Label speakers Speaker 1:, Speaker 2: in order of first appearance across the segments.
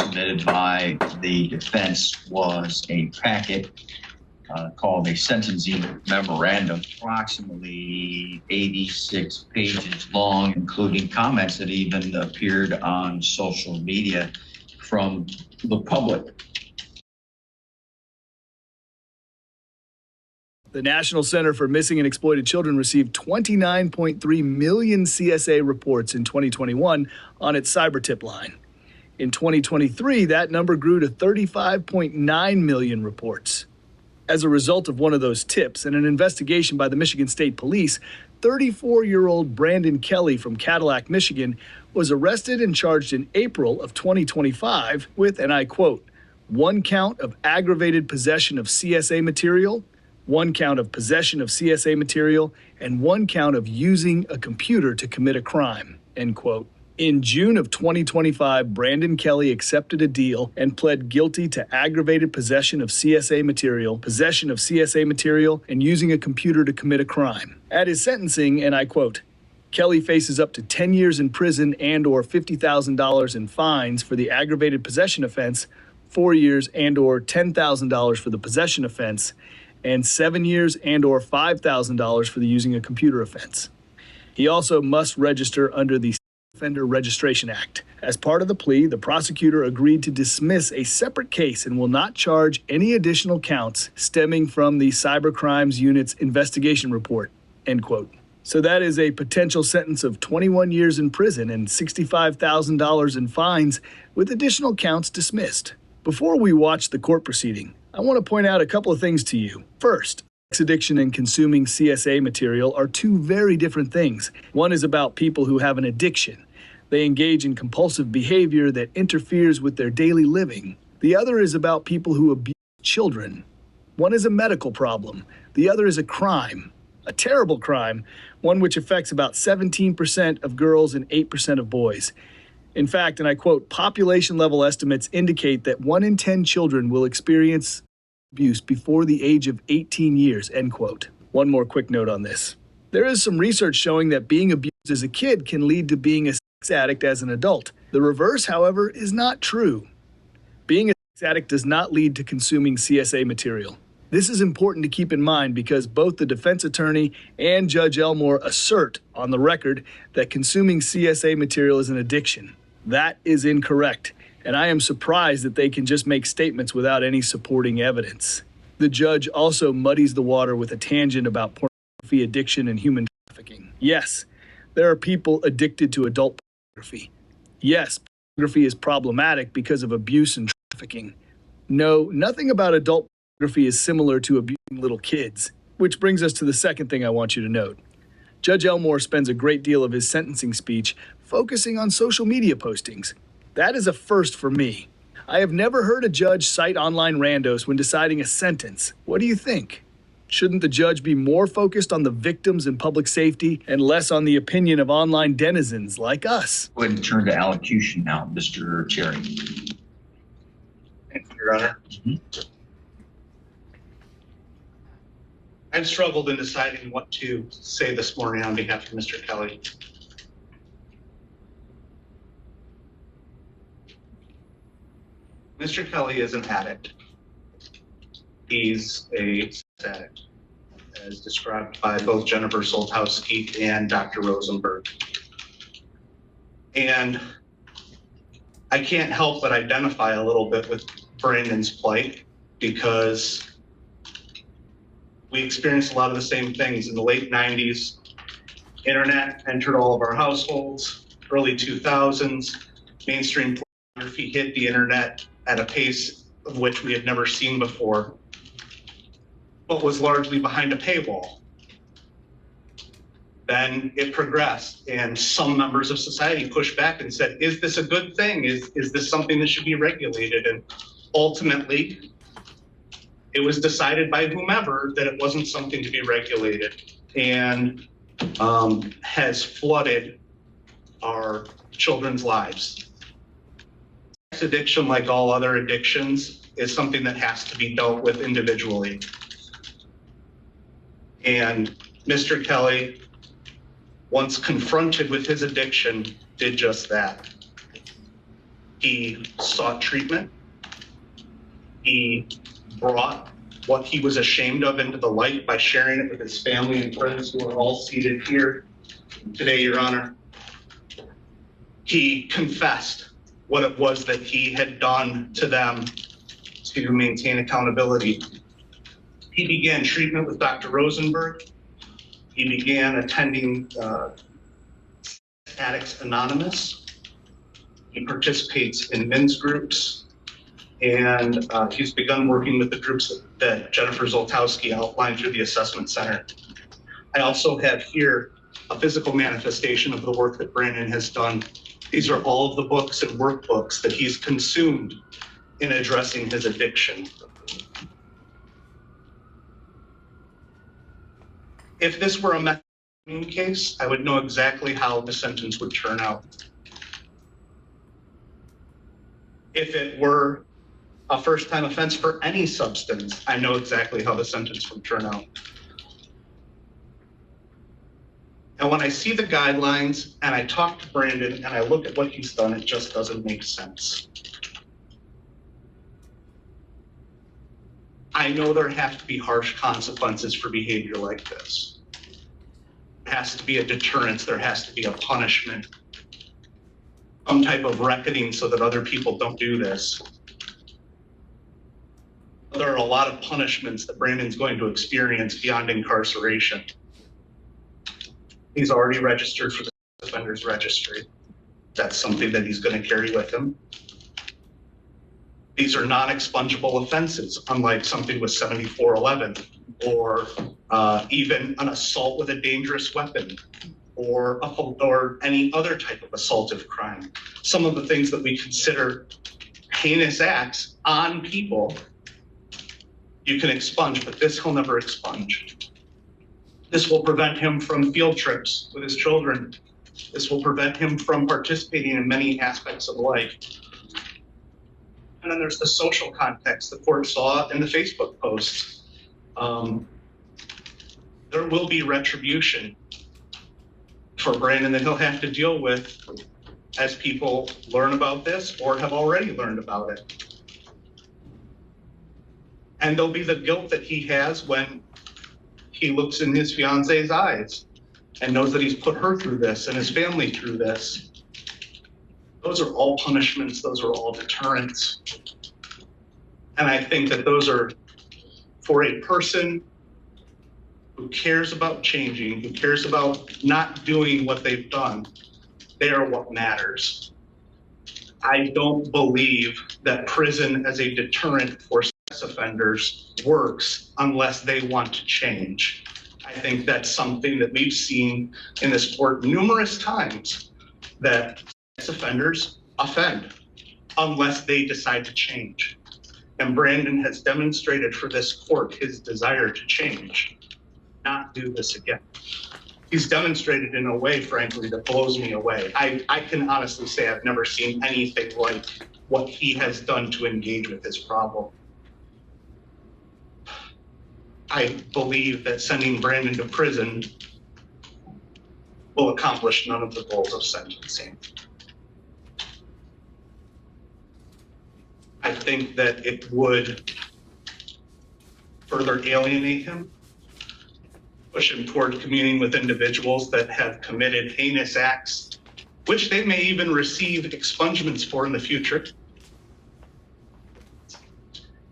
Speaker 1: submitted by the defense was a packet called a sentencing memorandum, approximately 86 pages long, including comments that even appeared on social media from the public.
Speaker 2: The National Center for Missing and Exploited Children received 29.3 million CSA reports in 2021 on its cyber tip line. In 2023, that number grew to 35.9 million reports. As a result of one of those tips and an investigation by the Michigan State Police, 34-year-old Brandon Kelly from Cadillac, Michigan, was arrested and charged in April of 2025 with, and I quote, 1 count of aggravated possession of CSA material, 1 count of possession of CSA material, and 1 count of using a computer to commit a crime, end quote. In June of 2025, Brandon Kelly accepted a deal and pled guilty to aggravated possession of CSA material, possession of CSA material, and using a computer to commit a crime. At his sentencing, and I quote, Kelly faces up to 10 years in prison and or $50,000 in fines for the aggravated possession offense, 4 years and or $10,000 for the possession offense, and 7 years and or $5,000 for the using a computer offense. He also must register under the Offender Registration Act. As part of the plea, the prosecutor agreed to dismiss a separate case and will not charge any additional counts stemming from the Cybercrimes Unit's investigation report, end quote. So that is a potential sentence of 21 years in prison and $65,000 in fines, with additional counts dismissed. Before we watch the court proceeding, I want to point out a couple of things to you. First, sex addiction and consuming CSA material are two very different things. One is about people who have an addiction. They engage in compulsive behavior that interferes with their daily living. The other is about people who abuse children. One is a medical problem. The other is a crime, a terrible crime, one which affects about 17% of girls and 8% of boys. In fact, and I quote, population-level estimates indicate that 1 in 10 children will experience abuse before the age of 18 years, end quote. One more quick note on this. There is some research showing that being abused as a kid can lead to being a sex addict as an adult. The reverse, however, is not true. Being a sex addict does not lead to consuming CSA material. This is important to keep in mind because both the defense attorney and Judge Elmore assert on the record that consuming CSA material is an addiction. That is incorrect, and I am surprised that they can just make statements without any supporting evidence. The judge also muddies the water with a tangent about pornography addiction and human trafficking. Yes, there are people addicted to adult pornography. Yes, pornography is problematic because of abuse and trafficking. No, nothing about adult pornography is similar to abusing little kids, which brings us to the second thing I want you to note. Judge Elmore spends a great deal of his sentencing speech focusing on social media postings. That is a first for me. I have never heard a judge cite online randos when deciding a sentence. What do you think? Shouldn't the judge be more focused on the victims and public safety and less on the opinion of online denizens like us?
Speaker 1: Go ahead and turn to allocution now, Mr. Cherry.
Speaker 3: Thank you, Your Honor. I've struggled in deciding what to say this morning on behalf of Mr. Kelly. Mr. Kelly is an addict. He's a sex addict, as described by both Jennifer Soltowski and Dr. Rosenberg. And I can't help but identify a little bit with Brandon's plight because we experienced a lot of the same things in the late 90s. Internet entered all of our households. Early 2000s, mainstream pornography hit the internet at a pace of which we had never seen before, but was largely behind a paywall. Then it progressed, and some members of society pushed back and said, is this a good thing? Is this something that should be regulated? And ultimately, it was decided by whomever that it wasn't something to be regulated, and has flooded our children's lives. Sex addiction, like all other addictions, is something that has to be dealt with individually. And Mr. Kelly, once confronted with his addiction, did just that. He sought treatment. He brought what he was ashamed of into the light by sharing it with his family and friends who are all seated here today, Your Honor. He confessed what it was that he had done to them to maintain accountability. He began treatment with Dr. Rosenberg. He began attending Addicts Anonymous. He participates in men's groups, and he's begun working with the groups that Jennifer Zoltowski outlined through the assessment center. I also have here a physical manifestation of the work that Brandon has done. These are all of the books and workbooks that he's consumed in addressing his addiction. If this were a methamphetamine case, I would know exactly how the sentence would turn out. If it were a first-time offense for any substance, I know exactly how the sentence would turn out. And when I see the guidelines and I talk to Brandon and I look at what he's done, it just doesn't make sense. I know there have to be harsh consequences for behavior like this. There has to be a deterrence, there has to be a punishment, some type of reckoning so that other people don't do this. There are a lot of punishments that Brandon's going to experience beyond incarceration. He's already registered for the offenders registry. That's something that he's going to carry with him. These are non-expungible offenses, unlike something with 7411 or even an assault with a dangerous weapon or any other type of assaultive crime. Some of the things that we consider heinous acts on people, you can expunge, but this he'll never expunge. This will prevent him from field trips with his children. This will prevent him from participating in many aspects of life. And then there's the social context the court saw in the Facebook posts. There will be retribution for Brandon that he'll have to deal with as people learn about this or have already learned about it. And there'll be the guilt that he has when he looks in his fiance's eyes and knows that he's put her through this and his family through this. Those are all punishments, those are all deterrents. And I think that those are, for a person who cares about changing, who cares about not doing what they've done, they are what matters. I don't believe that prison as a deterrent for sex offenders works unless they want to change. I think that's something that we've seen in this court numerous times, that sex offenders offend unless they decide to change. And Brandon has demonstrated for this court his desire to change, not do this again. He's demonstrated in a way, frankly, that blows me away. I can honestly say I've never seen anything like what he has done to engage with this problem. I believe that sending Brandon to prison will accomplish none of the goals of sentencing. I think that it would further alienate him, push him toward communing with individuals that have committed heinous acts, which they may even receive expungements for in the future.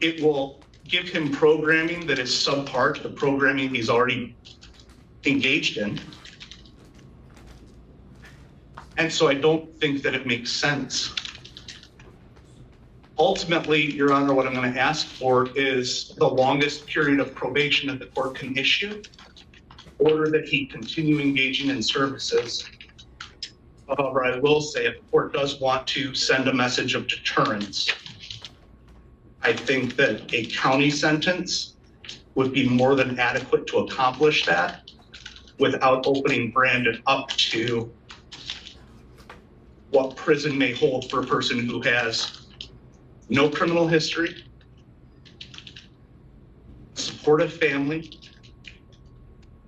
Speaker 3: It will give him programming that is subpar to the programming he's already engaged in. And so I don't think that it makes sense. Ultimately, Your Honor, what I'm going to ask for is the longest period of probation that the court can issue, order that he continue engaging in services. However, I will say if the court does want to send a message of deterrence, I think that a county sentence would be more than adequate to accomplish that without opening Brandon up to what prison may hold for a person who has no criminal history, supportive family,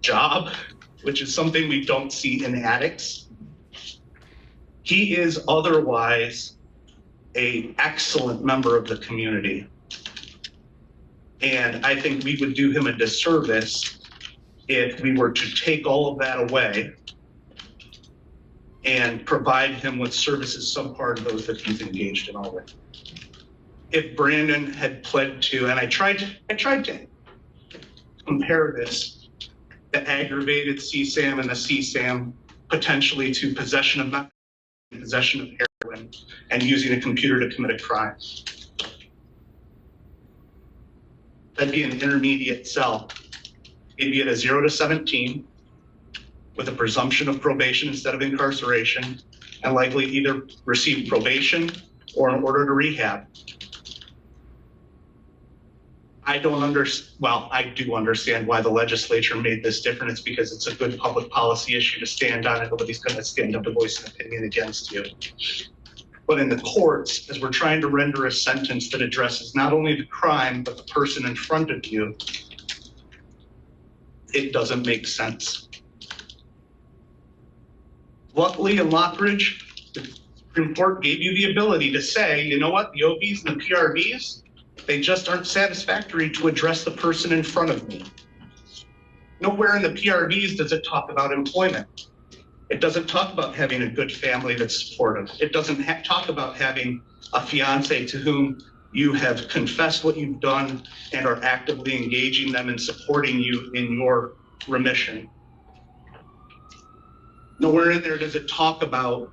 Speaker 3: job, which is something we don't see in addicts. He is otherwise an excellent member of the community. And I think we would do him a disservice if we were to take all of that away and provide him with services subpar to those that he's engaged in already. If Brandon had pled to, and I tried to compare this, the aggravated CSAM and the CSAM potentially to possession of meth, possession of heroin, and using a computer to commit a crime. That'd be an intermediate cell. It'd be at a 0 to 17 with a presumption of probation instead of incarceration, and likely either receive probation or an order to rehab. I do understand why the legislature made this different. It's because it's a good public policy issue to stand on, and nobody's going to stand up to voice an opinion against you. But in the courts, as we're trying to render a sentence that addresses not only the crime, but the person in front of you, it doesn't make sense. Luckily in Lockridge, the Supreme Court gave you the ability to say, you know what, the OBs and the PRVs, they just aren't satisfactory to address the person in front of me. Nowhere in the PRVs does it talk about employment. It doesn't talk about having a good family that's supportive. It doesn't talk about having a fiance to whom you have confessed what you've done and are actively engaging them and supporting you in your remission. Nowhere in there does it talk about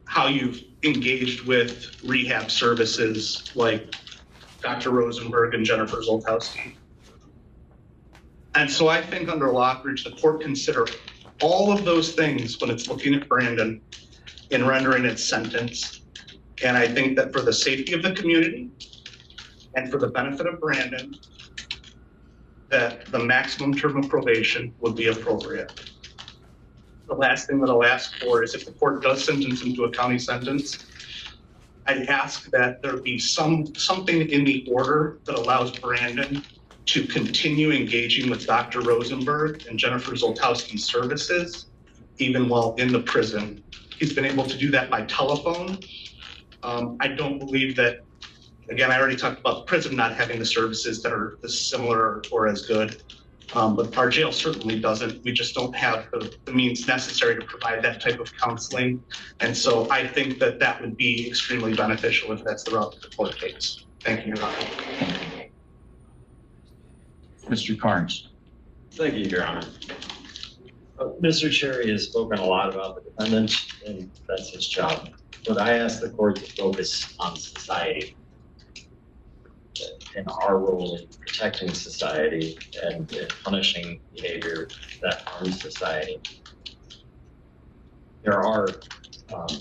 Speaker 3: how you've engaged with rehab services like Dr. Rosenberg and Jennifer Zoltowski. And so I think under Lockridge, the court consider all of those things when it's looking at Brandon in rendering its sentence. And I think that for the safety of the community and for the benefit of Brandon, that the maximum term of probation would be appropriate. The last thing that I'll ask for is if the court does sentence him to a county sentence, I'd ask that there be something in the order that allows Brandon to continue engaging with Dr. Rosenberg and Jennifer Zoltowski's services, even while in the prison. He's been able to do that by telephone. I don't believe that, again, I already talked about the prison not having the services that are similar or as good. But our jail certainly doesn't. We just don't have the means necessary to provide that type of counseling. And so I think that that would be extremely beneficial if that's the route that the court takes. Thank you, Your Honor.
Speaker 1: Mr. Carnes.
Speaker 4: Thank you, Your Honor. Mr. Cherry has spoken a lot about the defendant, and that's his job. But I asked the court to focus on society and our role in protecting society and in punishing behavior that harms society. There are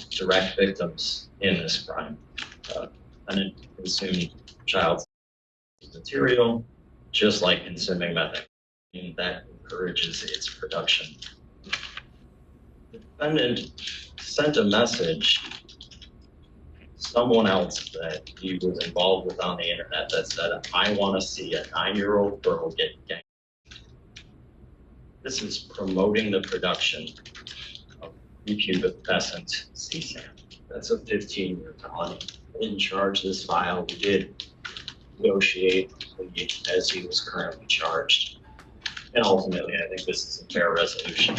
Speaker 4: direct victims in this crime. And consumed child material, just like consuming methamphetamine, that encourages its production. The defendant sent a message to someone else that he was involved with on the internet that said, I want to see a 9-year-old girl get ganked. This is promoting the production of prepubescent CSAM. That's a 15-year felony. I didn't charge this file. We did negotiate as he was currently charged. And ultimately, I think this is a fair resolution.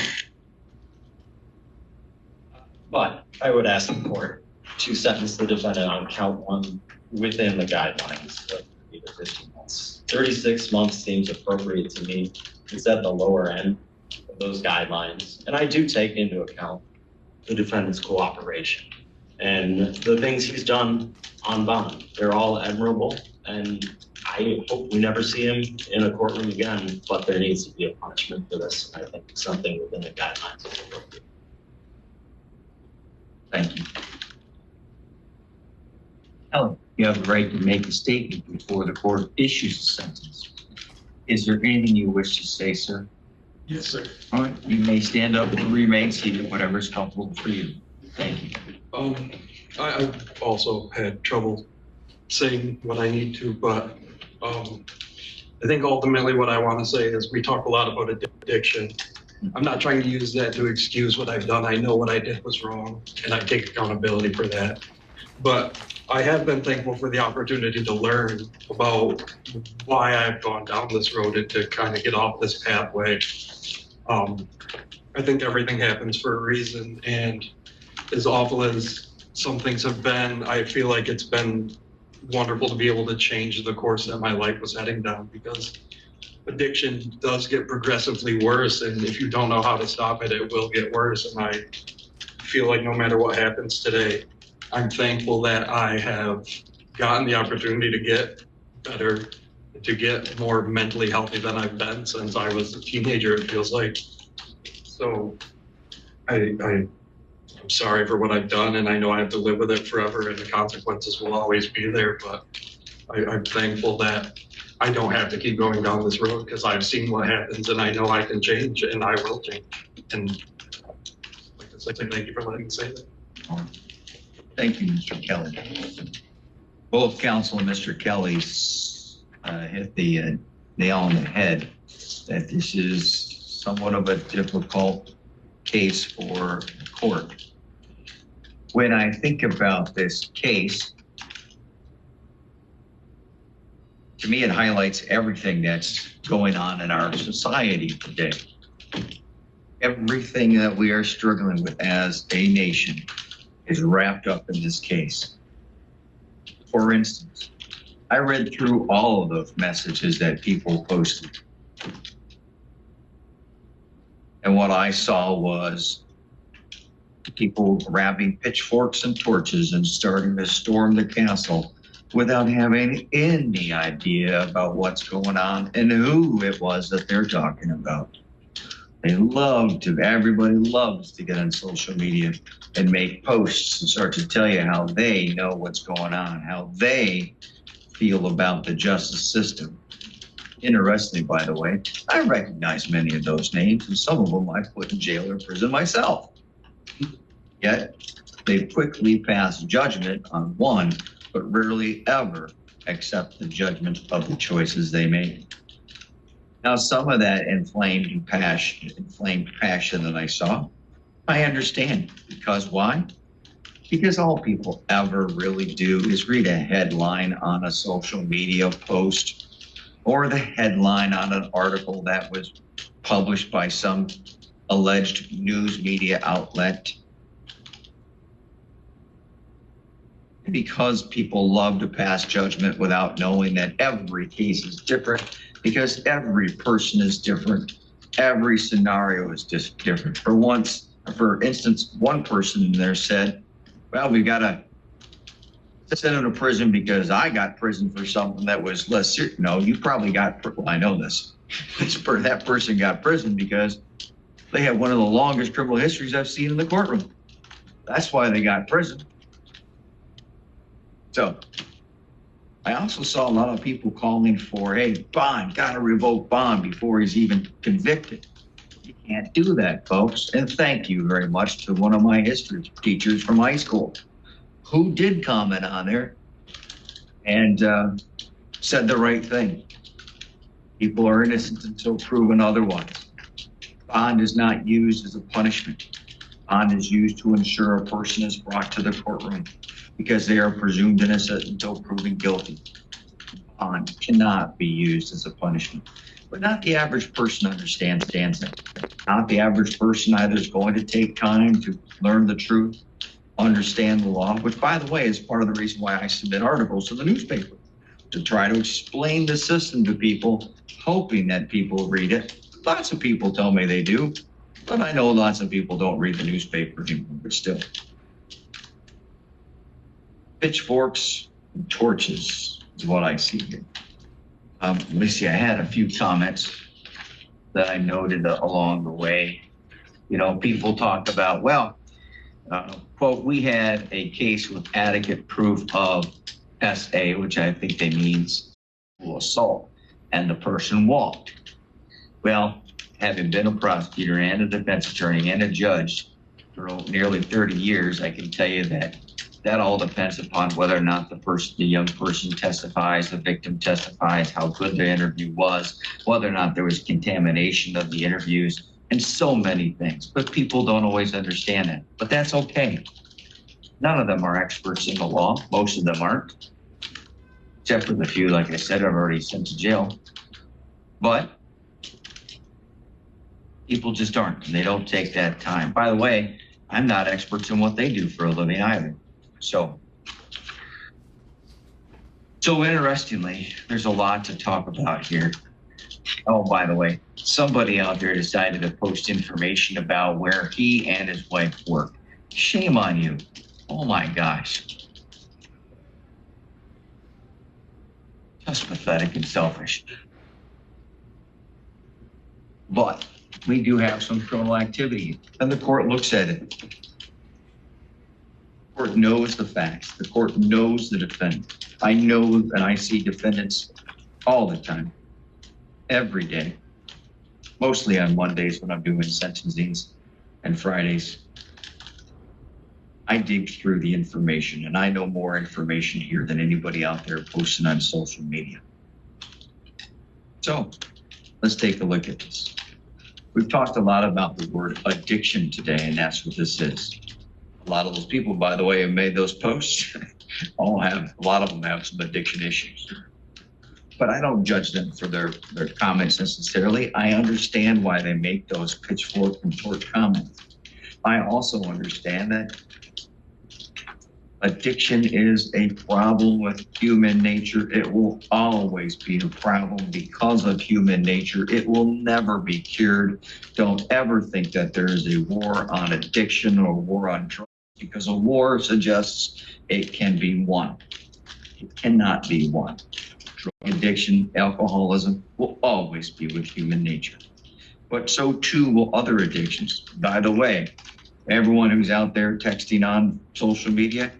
Speaker 4: But I would ask the court to sentence the defendant on count 1 within the guidelines of 3 to 15 months. 36 months seems appropriate to me. It's at the lower end of those guidelines. And I do take into account the defendant's cooperation and the things he's done on bond. They're all admirable. And I hope we never see him in a courtroom again, but there needs to be a punishment for this. I think something within the guidelines is appropriate.
Speaker 1: Thank you. Helen, you have the right to make a statement before the court issues a sentence. Is there anything you wish to say, sir?
Speaker 5: Yes, sir.
Speaker 1: All right, you may stand up and remain seated, whatever is comfortable for you. Thank you.
Speaker 5: I've also had trouble saying what I need to, but I think ultimately what I want to say is we talk a lot about addiction. I'm not trying to use that to excuse what I've done. I know what I did was wrong, and I take accountability for that. But I have been thankful for the opportunity to learn about why I've gone down this road and to kind of get off this pathway. I think everything happens for a reason, and as awful as some things have been, I feel like it's been wonderful to be able to change the course that my life was heading down, because addiction does get progressively worse, and if you don't know how to stop it, it will get worse. And I feel like no matter what happens today, I'm thankful that I have gotten the opportunity to get better, to get more mentally healthy than I've been since I was a teenager, it feels like. So I'm sorry for what I've done, and I know I have to live with it forever, and the consequences will always be there, but I'm thankful that I don't have to keep going down this road, because I've seen what happens, and I know I can change, and I will change. And like I said, thank you for letting me say that.
Speaker 1: Thank you, Mr. Kelly. Both Council and Mr. Kelly's hit the nail on the head that this is somewhat of a difficult case for the court. When I think about this case, to me, it highlights everything that's going on in our society today. Everything that we are struggling with as a nation is wrapped up in this case. For instance, I read through all of those messages that people posted. And what I saw was people grabbing pitchforks and torches and starting to storm the castle without having any idea about what's going on and who it was that they're talking about. Everybody loves to get on social media and make posts and start to tell you how they know what's going on, how they feel about the justice system. Interestingly, by the way, I recognize many of those names, and some of them I put in jail or prison myself. Yet, they quickly pass judgment on one, but rarely ever accept the judgment of the choices they make. Now, some of that inflamed passion that I saw, I understand. Because why? Because all people ever really do is read a headline on a social media post or the headline on an article that was published by some alleged news media outlet. Because people love to pass judgment without knowing that every case is different, because every person is different, every scenario is just different. For instance, one person in there said, well, we got to send him to prison because I got prison for something that was less serious. No, you probably well, I know this. That person got prison because they have one of the longest criminal histories I've seen in the courtroom. That's why they got prison. So I also saw a lot of people calling for, hey, bond, gotta revoke bond before he's even convicted. You can't do that, folks. And thank you very much to one of my history teachers from high school who did comment on there and said the right thing. People are innocent until proven otherwise. Bond is not used as a punishment. Bond is used to ensure a person is brought to the courtroom because they are presumed innocent until proven guilty. Bond cannot be used as a punishment. But not the average person understands it. Not the average person either is going to take time to learn the truth, understand the law, which, by the way, is part of the reason why I submit articles to the newspaper, to try to explain the system to people, hoping that people read it. Lots of people tell me they do, but I know lots of people don't read the newspaper anymore, but still. Pitchforks and torches is what I see here. Let me see, I had a few comments that I noted along the way. You know, people talk about, well, quote, we had a case with adequate proof of SA, which I think they means assault, and the person walked. Well, having been a prosecutor and a defense attorney and a judge for nearly 30 years, I can tell you that all depends upon whether or not the young person testifies, the victim testifies, how good the interview was, whether or not there was contamination of the interviews, and so many things. But people don't always understand that. But that's okay. None of them are experts in the law. Most of them aren't, except for the few, like I said, I've already sent to jail. But people just aren't, and they don't take that time. By the way, I'm not experts in what they do for a living either. So interestingly, there's a lot to talk about here. Oh, by the way, somebody out there decided to post information about where he and his wife work. Shame on you. Oh my gosh. Just pathetic and selfish. But we do have some criminal activity, and the court looks at it. The court knows the facts. The court knows the defendant. I know, and I see defendants all the time, every day, mostly on Mondays when I'm doing sentencings and Fridays. I dig through the information, and I know more information here than anybody out there posting on social media. So let's take a look at this. We've talked a lot about the word addiction today, and that's what this is. A lot of those people, by the way, have made those posts. A lot of them have some addiction issues. But I don't judge them for their comments necessarily. I understand why they make those pitchfork and torch comments. I also understand that addiction is a problem with human nature. It will always be a problem because of human nature. It will never be cured. Don't ever think that there is a war on addiction or war on drugs, because a war suggests it can be won. It cannot be won. Drug addiction, alcoholism will always be with human nature. But so too will other addictions. By the way, everyone who's out there texting on social media,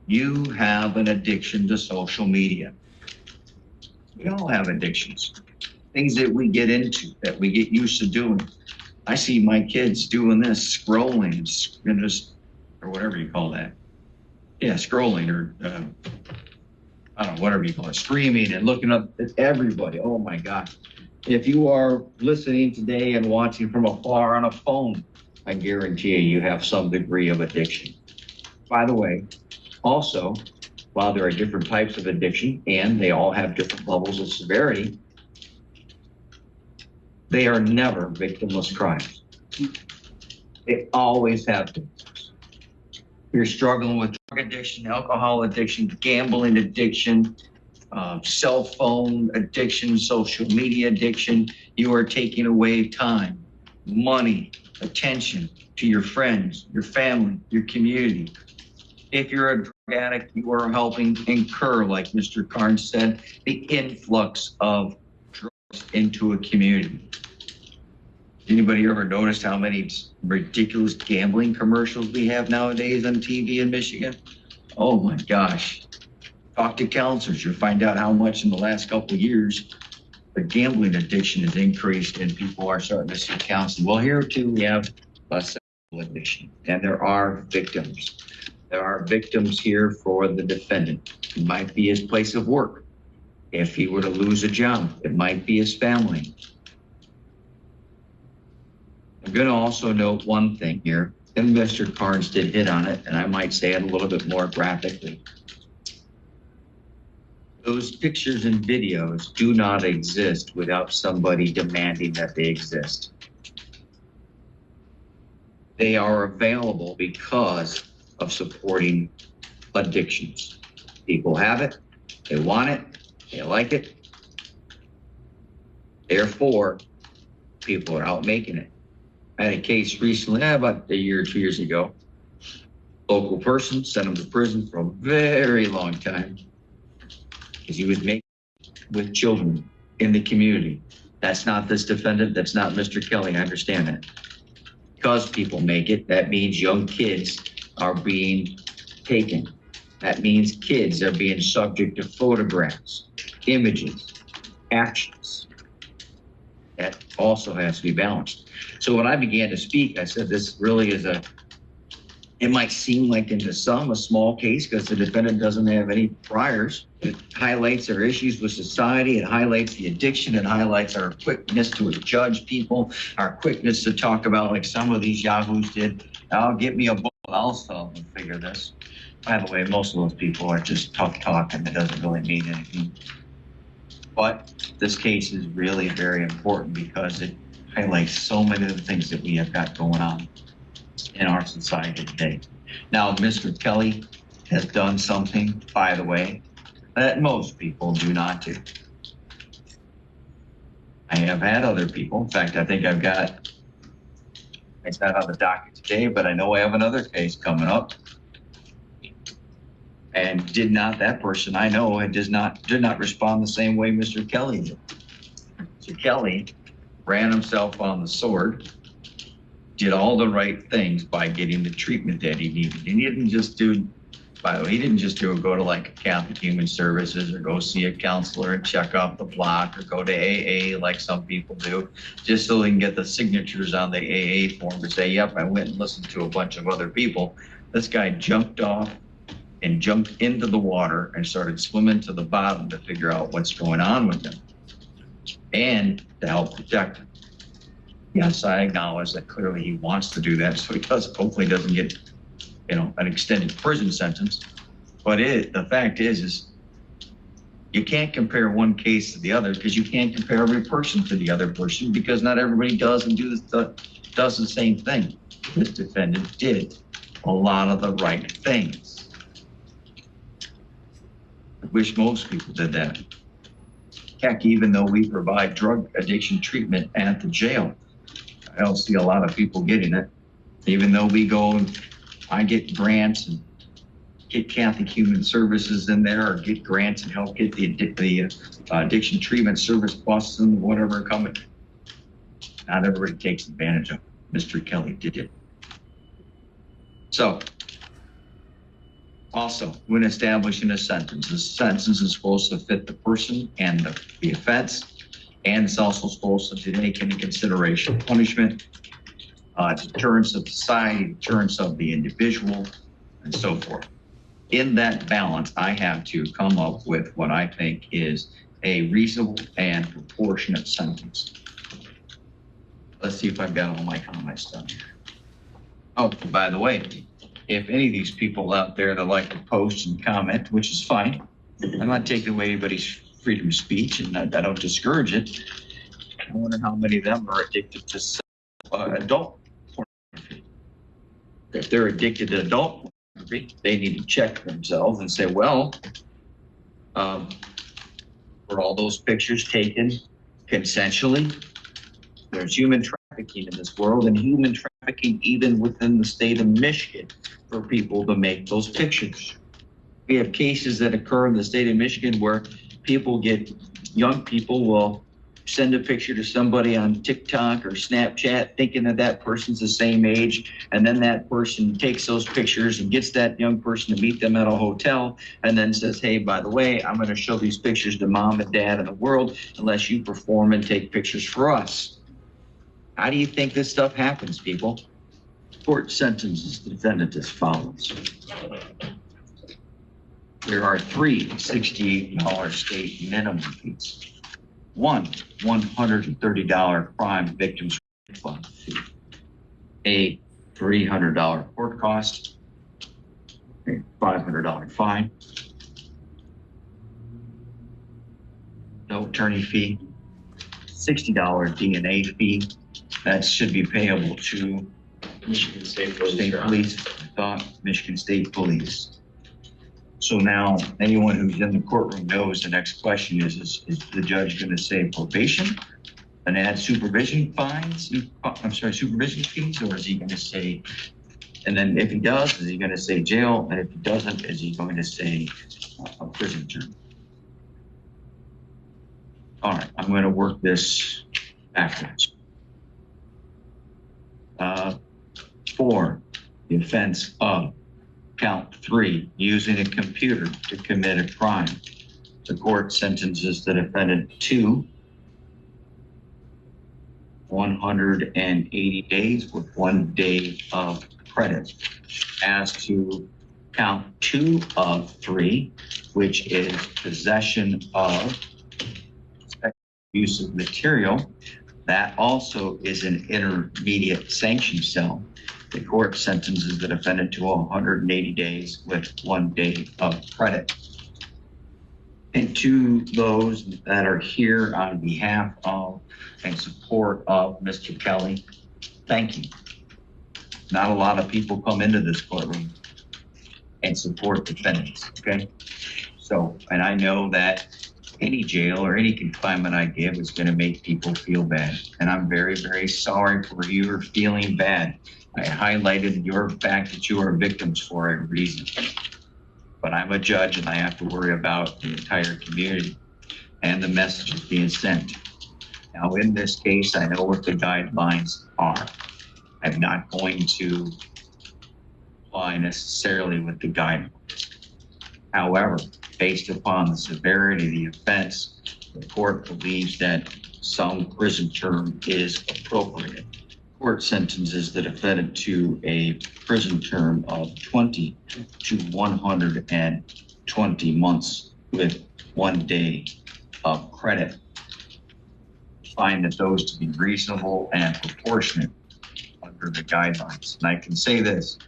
Speaker 1: you have an addiction to social media. We all have addictions, things that we get into, that we get used to doing. I see my kids doing this, scrolling, and just, or whatever you call that. Yeah, scrolling, or I don't know, whatever you call it, streaming and looking up at everybody. Oh my gosh. If you are listening today and watching from afar on a phone, I guarantee you have some degree of addiction. By the way, also, while there are different types of addiction and they all have different levels of severity, they are never victimless crimes. They always have victims. You're struggling with drug addiction, alcohol addiction, gambling addiction, cell phone addiction, social media addiction. You are taking away time, money, attention to your friends, your family, your community. If you're a drug addict, you are helping incur, like Mr. Carnes said, the influx of drugs into a community. Anybody ever noticed how many ridiculous gambling commercials we have nowadays on TV in Michigan? Oh my gosh. Talk to counselors. You'll find out how much in the last couple of years the gambling addiction has increased and people are starting to seek counseling. Well, here too, we have a sexual addiction, and there are victims. There are victims here for the defendant. It might be his place of work. If he were to lose a job, it might be his family. I'm going to also note one thing here, and Mr. Carnes did hit on it, and I might say it a little bit more graphically. Those pictures and videos do not exist without somebody demanding that they exist. They are available because of supporting addictions. People have it, they want it, they like it. Therefore, people are out making it. I had a case recently, about a year or 2 years ago. Local person sent him to prison for a very long time because he was making with children in the community. That's not this defendant, that's not Mr. Kelly, I understand that. Because people make it, that means young kids are being taken. That means kids are being subject to photographs, images, actions. That also has to be balanced. So when I began to speak, I said this really is it might seem like into some a small case because the defendant doesn't have any priors. It highlights our issues with society. It highlights the addiction. It highlights our quickness to judge people, our quickness to talk about, like some of these yahoos did, "I'll get me a book, I'll solve and figure this." By the way, most of those people are just tough talk and it doesn't really mean anything. But this case is really very important because it highlights so many of the things that we have got going on in our society today. Now, Mr. Kelly has done something, by the way, that most people do not do. I have had other people. In fact, I think it's not on the docket today, but I know I have another case coming up. And that person I know did not respond the same way Mr. Kelly did. Mr. Kelly ran himself on the sword, did all the right things by getting the treatment that he needed. He didn't just do, by the way, go to like a Catholic Human Services or go see a counselor and check off the block or go to AA like some people do, just so they can get the signatures on the AA form to say, yep, I went and listened to a bunch of other people. This guy jumped off and jumped into the water and started swimming to the bottom to figure out what's going on with him and to help protect him. Yes, I acknowledge that clearly he wants to do that, so he hopefully doesn't get, an extended prison sentence. But the fact is you can't compare one case to the other because you can't compare every person to the other person because not everybody does the same thing. This defendant did a lot of the right things. I wish most people did that. Heck, even though we provide drug addiction treatment at the jail, I don't see a lot of people getting it. Even though we go and I get grants and get Catholic Human Services in there or get grants and help get the addiction treatment service buses and whatever coming. Not everybody takes advantage of it. Mr. Kelly did it. So, also, when establishing a sentence, the sentence is supposed to fit the person and the offense, and it's also supposed to take into consideration punishment, deterrence of society, deterrence of the individual, and so forth. In that balance, I have to come up with what I think is a reasonable and proportionate sentence. Let's see if I've got all my comments done here. Oh, by the way, if any of these people out there that like to post and comment, which is fine, I'm not taking away anybody's freedom of speech, and I don't discourage it. I wonder how many of them are addicted to adult pornography. If they're addicted to adult pornography, they need to check themselves and say, well, were all those pictures taken consensually? There's human trafficking in this world, and human trafficking even within the state of Michigan for people to make those pictures. We have cases that occur in the state of Michigan where young people will send a picture to somebody on TikTok or Snapchat thinking that person's the same age, and then that person takes those pictures and gets that young person to meet them at a hotel and then says, hey, by the way, I'm going to show these pictures to mom and dad in the world unless you perform and take pictures for us. How do you think this stuff happens, people? Court sentences the defendant as follows. There are 3 $68 state minimum fees. 1 $130 crime victims refund fee. A $300 court cost. A $500 fine. No attorney fee. $60 DNA fee. That should be payable to
Speaker 4: Michigan State
Speaker 1: Police, Michigan State Police. So now, anyone who's in the courtroom knows the next question is the judge going to say probation and add supervision supervision fees, or is he going to say, and then if he does, is he going to say jail? And if he doesn't, is he going to say a prison term? All right, I'm going to work this backwards. 4, the offense of count 3, using a computer to commit a crime. The court sentences the defendant to 180 days with 1 day of credit. As to count 2 of 3, which is possession of use of material, that also is an intermediate sanction cell. The court sentences the defendant to 180 days with 1 day of credit. And to those that are here on behalf of and support of Mr. Kelly, thank you. Not a lot of people come into this courtroom and support defendants, okay? So, and I know that any jail or any confinement I give is gonna make people feel bad. And I'm very, very sorry for you feeling bad. I highlighted your fact that you are victims for a reason. But I'm a judge and I have to worry about the entire community and the messages being sent. Now, in this case, I know what the guidelines are. I'm not going to apply necessarily with the guidelines. However, based upon the severity of the offense, the court believes that some prison term is appropriate. Court sentences the defendant to a prison term of 20 to 120 months with 1 day of credit. Find that those to be reasonable and proportionate under the guidelines. And I can say this,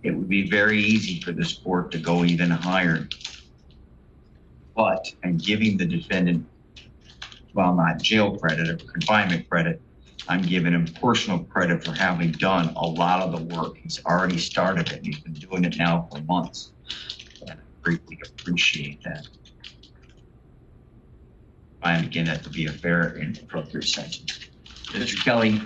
Speaker 1: it would be very easy for this court to go even higher. But in giving the defendant, well, not jail credit or confinement credit, I'm giving him personal credit for having done a lot of the work. He's already started it. He's been doing it now for months. And I greatly appreciate that. I again that to be a fair and appropriate sentence. Mr. Kelly,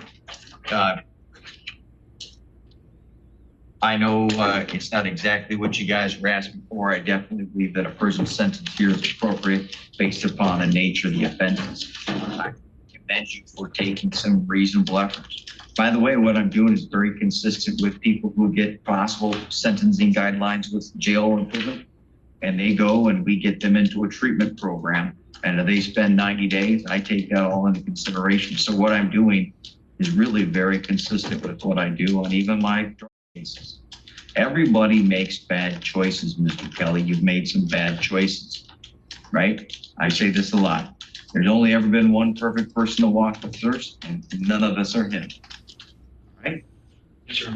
Speaker 1: I know it's not exactly what you guys were asking for. I definitely believe that a prison sentence here is appropriate based upon the nature of the offenses. I commend you for taking some reasonable efforts. By the way, what I'm doing is very consistent with people who get possible sentencing guidelines with jail and prison. And they go and we get them into a treatment program. And if they spend 90 days, I take that all into consideration. So what I'm doing is really very consistent with what I do on even my drug cases. Everybody makes bad choices, Mr. Kelly. You've made some bad choices, right? I say this a lot. There's only ever been one perfect person to walk the earth, and none of us are him, right?
Speaker 5: Sure.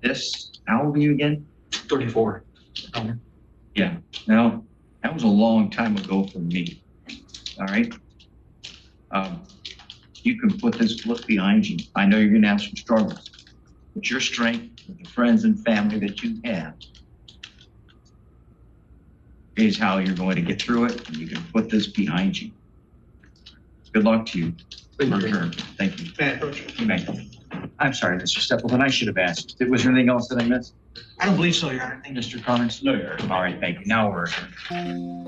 Speaker 1: This, how old are you again?
Speaker 5: 34.
Speaker 1: Yeah, now, that was a long time ago for me, all right? You can put this look behind you. I know you're gonna have some struggles, but your strength with the friends and family that you have is how you're going to get through it, and you can put this behind you. Good luck to you.
Speaker 5: Thank you.
Speaker 1: Thank you.
Speaker 3: May I approach?
Speaker 1: You may. I'm sorry, Mr. Stapleton, I should have asked. Was there anything else that I missed?
Speaker 3: I don't believe so, Your Honor.
Speaker 1: Mr. Connors?
Speaker 4: No, Your Honor.
Speaker 1: All right, thank you. Now we're adjourned.